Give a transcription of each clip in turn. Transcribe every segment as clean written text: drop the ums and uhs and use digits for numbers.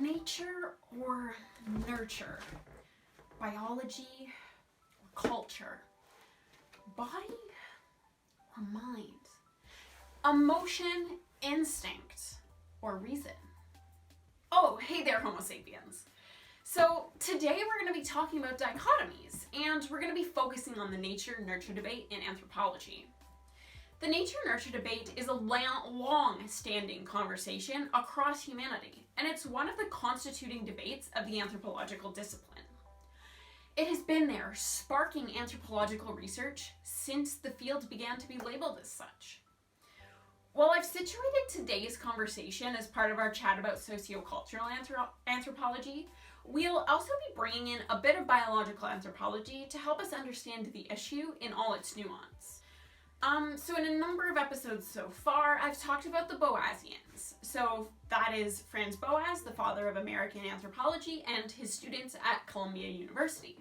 Nature or nurture? Biology or culture? Body or mind? Emotion, instinct, or reason? Oh, hey there, Homo sapiens. So today we're going to be talking about dichotomies, and we're going to be focusing on the nature-nurture debate in anthropology. The nature-nurture debate is a long-standing conversation across humanity, and it's one of the constituting debates of the anthropological discipline. It has been there, sparking anthropological research since the field began to be labeled as such. While I've situated today's conversation as part of our chat about sociocultural anthropology, we'll also be bringing in a bit of biological anthropology to help us understand the issue in all its nuance. So in a number of episodes so far, I've talked about the Boasians. So that is Franz Boas, the father of American anthropology, and his students at Columbia University.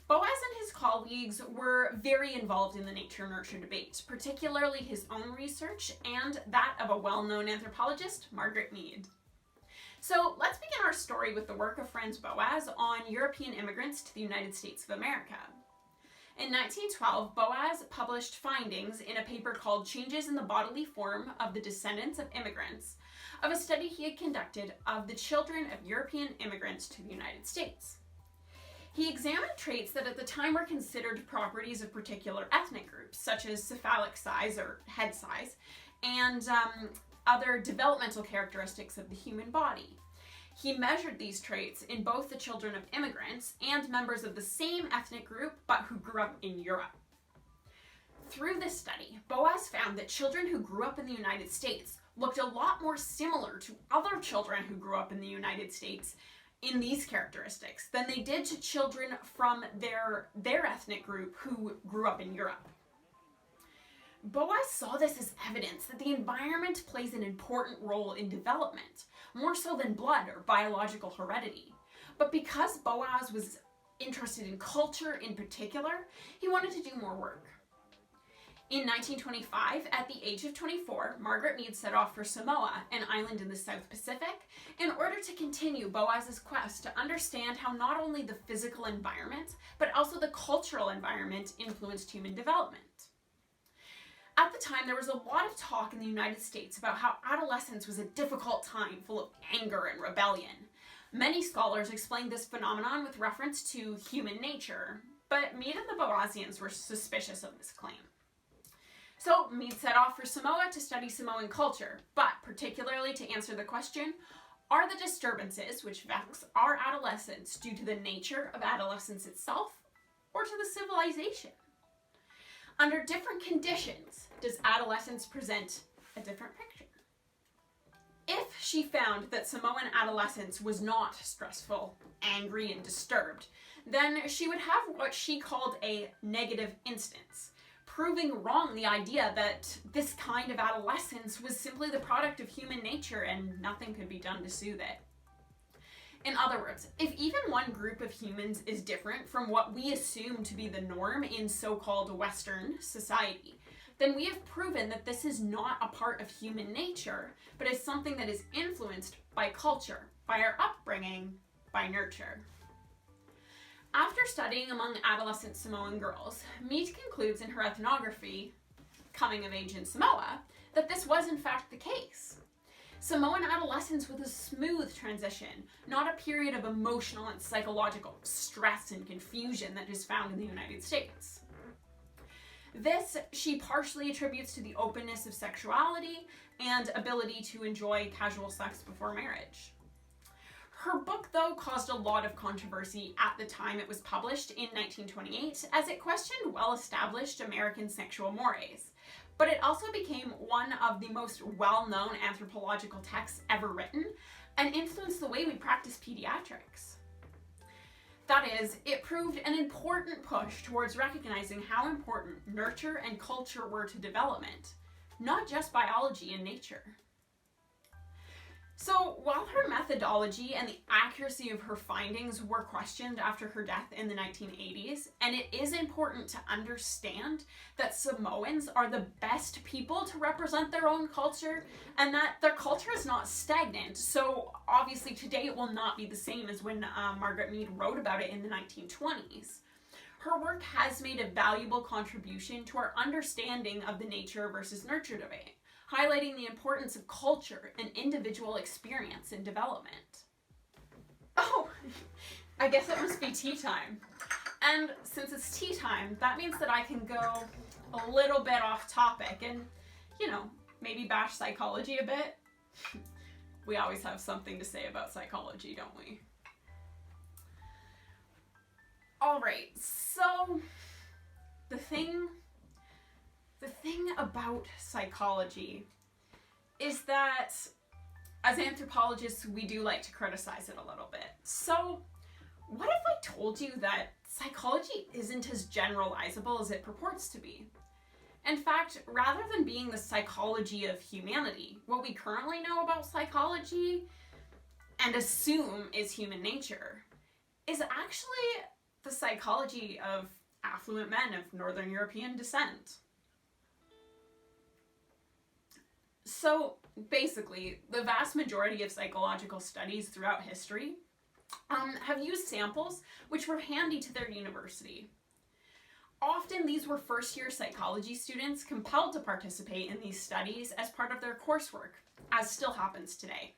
Boas and his colleagues were very involved in the nature-nurture debate, particularly his own research and that of a well-known anthropologist, Margaret Mead. So let's begin our story with the work of Franz Boas on European immigrants to the United States of America. In 1912, Boas published findings in a paper called Changes in the Bodily Form of the Descendants of Immigrants, of a study he had conducted of the children of European immigrants to the United States. He examined traits that at the time were considered properties of particular ethnic groups, such as cephalic size or head size, and other developmental characteristics of the human body. He measured these traits in both the children of immigrants and members of the same ethnic group, but who grew up in Europe. Through this study, Boas found that children who grew up in the United States looked a lot more similar to other children who grew up in the United States in these characteristics than they did to children from their ethnic group who grew up in Europe. Boas saw this as evidence that the environment plays an important role in development, more so than blood or biological heredity. But because Boas was interested in culture in particular, he wanted to do more work. In 1925, at the age of 24, Margaret Mead set off for Samoa, an island in the South Pacific, in order to continue Boas's quest to understand how not only the physical environment, but also the cultural environment influenced human development. At the time, there was a lot of talk in the United States about how adolescence was a difficult time full of anger and rebellion. Many scholars explained this phenomenon with reference to human nature, but Mead and the Boasians were suspicious of this claim. So Mead set off for Samoa to study Samoan culture, but particularly to answer the question, are the disturbances which vex our adolescence due to the nature of adolescence itself, or to the civilization? Under different conditions, does adolescence present a different picture? If she found that Samoan adolescence was not stressful, angry, and disturbed, then she would have what she called a negative instance, proving wrong the idea that this kind of adolescence was simply the product of human nature and nothing could be done to soothe it. In other words, if even one group of humans is different from what we assume to be the norm in so-called Western society, then we have proven that this is not a part of human nature, but is something that is influenced by culture, by our upbringing, by nurture. After studying among adolescent Samoan girls, Mead concludes in her ethnography, Coming of Age in Samoa, that this was in fact the case. Samoan adolescence was a smooth transition, not a period of emotional and psychological stress and confusion that is found in the United States. This she partially attributes to the openness of sexuality and ability to enjoy casual sex before marriage. Her book, though, caused a lot of controversy at the time it was published in 1928, as it questioned well-established American sexual mores. But it also became one of the most well-known anthropological texts ever written and influenced the way we practice pediatrics. That is, it proved an important push towards recognizing how important nurture and culture were to development, not just biology and nature. So while her methodology and the accuracy of her findings were questioned after her death in the 1980s, and it is important to understand that Samoans are the best people to represent their own culture, and that their culture is not stagnant. So obviously today it will not be the same as when Margaret Mead wrote about it in the 1920s. Her work has made a valuable contribution to our understanding of the nature versus nurture debate, highlighting the importance of culture and individual experience in development. Oh, I guess it must be tea time. And since it's tea time, that means that I can go a little bit off topic and, maybe bash psychology a bit. We always have something to say about psychology, don't we? Alright, so the thing about psychology is that as anthropologists, we do like to criticize it a little bit. So what if I told you that psychology isn't as generalizable as it purports to be? In fact, rather than being the psychology of humanity, what we currently know about psychology and assume is human nature is actually the psychology of affluent men of Northern European descent. So basically, the vast majority of psychological studies throughout history have used samples which were handy to their university. Often these were first-year psychology students compelled to participate in these studies as part of their coursework, as still happens today.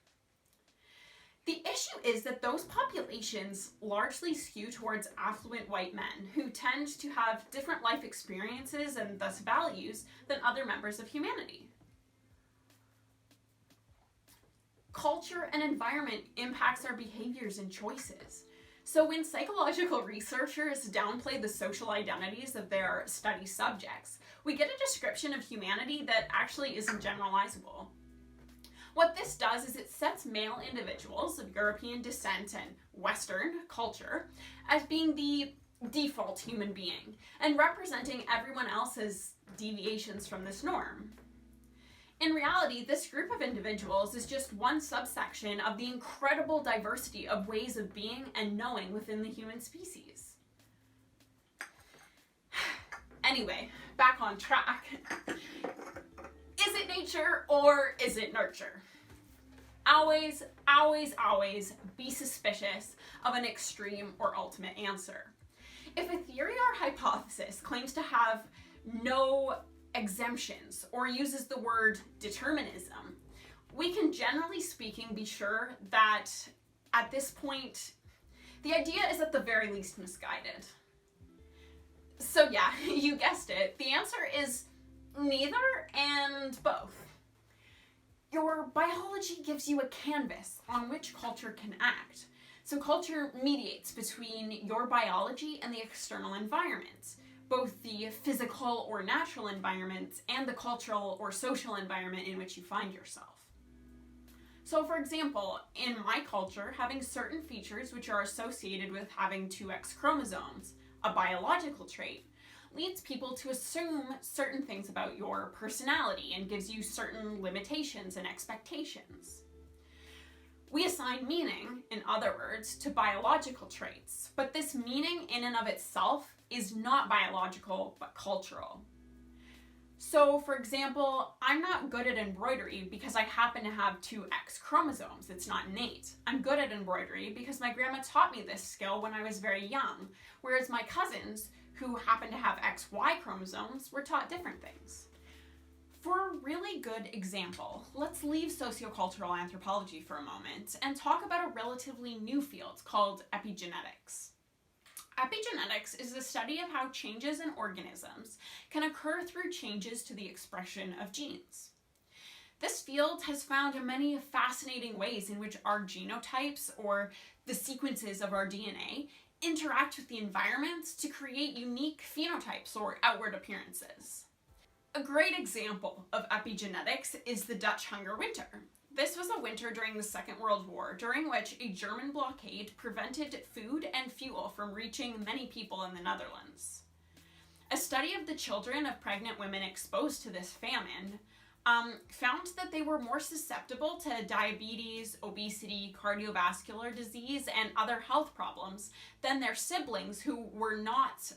The issue is that those populations largely skew towards affluent white men who tend to have different life experiences and thus values than other members of humanity. Culture and environment impacts our behaviors and choices. So when psychological researchers downplay the social identities of their study subjects, we get a description of humanity that actually isn't generalizable. What this does is it sets male individuals of European descent and Western culture as being the default human being and representing everyone else as deviations from this norm. In reality, this group of individuals is just one subsection of the incredible diversity of ways of being and knowing within the human species. Anyway, back on track. Is it nature or is it nurture? Always, always, always be suspicious of an extreme or ultimate answer. If a theory or hypothesis claims to have no exemptions or uses the word determinism, we can generally speaking be sure that at this point, the idea is at the very least misguided. So yeah, you guessed it, the answer is neither and both. Your biology gives you a canvas on which culture can act. So culture mediates between your biology and the external environment, both the physical or natural environment and the cultural or social environment in which you find yourself. So for example, in my culture, having certain features which are associated with having two X chromosomes, a biological trait, leads people to assume certain things about your personality and gives you certain limitations and expectations. We assign meaning, in other words, to biological traits, but this meaning in and of itself is not biological but cultural. So for example, I'm not good at embroidery because I happen to have two X chromosomes. It's not innate. I'm good at embroidery because my grandma taught me this skill when I was very young, whereas my cousins, who happen to have XY chromosomes, were taught different things. For a really good example, let's leave sociocultural anthropology for a moment and talk about a relatively new field called epigenetics. Epigenetics is the study of how changes in organisms can occur through changes to the expression of genes. This field has found many fascinating ways in which our genotypes, or the sequences of our DNA, interact with the environment to create unique phenotypes or outward appearances. A great example of epigenetics is the Dutch Hunger Winter. This was a winter during the Second World War, during which a German blockade prevented food and fuel from reaching many people in the Netherlands. A study of the children of pregnant women exposed to this famine found that they were more susceptible to diabetes, obesity, cardiovascular disease, and other health problems than their siblings who were not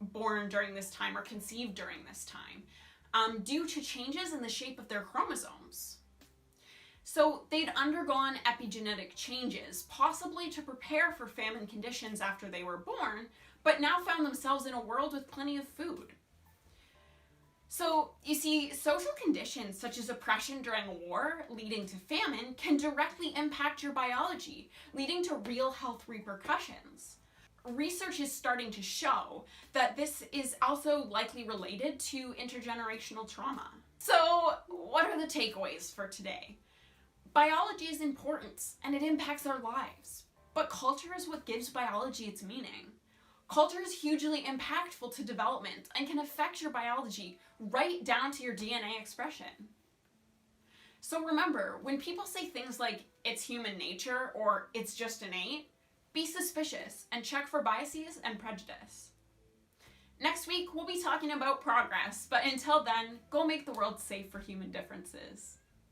born during this time or conceived during this time, due to changes in the shape of their chromosomes. So they'd undergone epigenetic changes, possibly to prepare for famine conditions after they were born, but now found themselves in a world with plenty of food. So, you see, social conditions such as oppression during a war leading to famine can directly impact your biology, leading to real health repercussions. Research is starting to show that this is also likely related to intergenerational trauma. So, what are the takeaways for today? Biology is important and it impacts our lives, but culture is what gives biology its meaning. Culture is hugely impactful to development and can affect your biology right down to your DNA expression. So remember, when people say things like, it's human nature or it's just innate, be suspicious and check for biases and prejudice. Next week, we'll be talking about progress, but until then, go make the world safe for human differences.